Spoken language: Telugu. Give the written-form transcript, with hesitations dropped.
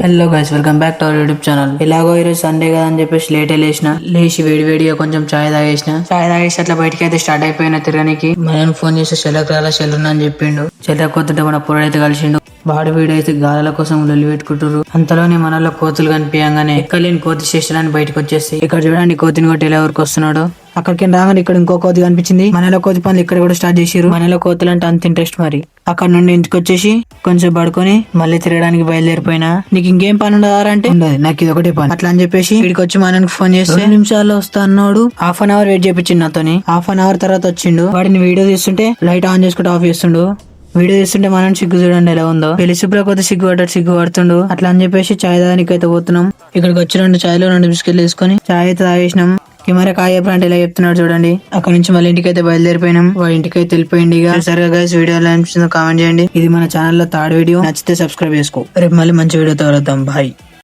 Hello guys, welcome back to our YouTube channel. ఎలాగో ఈరోజు సండే కదా అని చెప్పేసి లేట్ లేచి వేడిగా కొంచెం చాయ్ తాగేసి అట్లా బయటకి అయితే స్టార్ట్ అయిపోయిన తిరగనికి. మనం ఫోన్ చేసి చెల్లకి రాలా చెల్లున్నా అని చెప్పిండు. చెల్లకి కొత్తుంటే మన పొడైతే కలిసిండు. వాడు వీడైతే గాలాల కోసం లొల్లి పెట్టుకుంటారు. అంతలోనే మనలో కోతులు కనిపించగానే ఎక్కలేని కోతి శేషాలని బయటకు వచ్చేసి ఇక్కడ చూడండి కోతిని కొట్టి ఎలా ఊరికి వస్తున్నాడు. అక్కడికి రాగానే ఇక్కడ ఇంకో కోతి కనిపించింది. మనలో కోతి పనులు ఇక్కడ కూడా స్టార్ట్ చేసిరు. మనలో కోతులు అంటే అంత ఇంట్రెస్ట్ మరి. అక్కడ నుండి ఇంటికి వచ్చేసి కొంచెం పడుకొని మళ్ళీ తిరగడానికి బయలుదేరిపోయినా. నీకు ఇంకేం పని ఉండదా అంటే ఉండదు, నాకు ఇది ఒకటే పని అట్లా అని చెప్పేసి వీడికి వచ్చి మనకి ఫోన్ చేస్తే 2 నిమిషాల్లో వస్తా అన్నాడు. హాఫ్ అన్ అవర్ వెయిట్ చేపించిండు నాతోని. హాఫ్ అన్ అవర్ తర్వాత వచ్చిండు. వాడిని వీడియో తీస్తుంటే లైట్ ఆన్ చేసుకుంటే ఆఫ్ చేస్తుండు. వీడియో తీస్తుంటే మనం సిగ్గు చూడండి ఎలా ఉందో. పెళ్లి చూపులో కొద్ది సిగ్గు పడుతుండు. అట్లా అని చెప్పేసి చాయ్ తాగడానికి అయితే పోతున్నాం. ఇక్కడికి వచ్చి 2 చాయ్లు 2 బిస్కెట్లు వేసుకొని చాయ్ అయితే తాగేసినాం. కెమెరా కాయప్పుడు అంటే ఇలా చెప్తున్నాడు చూడండి. అక్కడ నుంచి మళ్ళీ ఇంటికి అయితే బయలుదేరిపోయినాం. వాడి ఇంటికి అయితే వెళ్ళిపోయింది. ఇక సరిగా గైస్ వీడియో ఎలా అనిపిస్తుందో కామెంట్ చేయండి. ఇది మన ఛానల్ లో థర్డ్ వీడియో. నచ్చితే సబ్స్క్రైబ్ చేసుకో. రేపు మళ్ళీ మంచి వీడియోతో వద్దాం. బాయ్.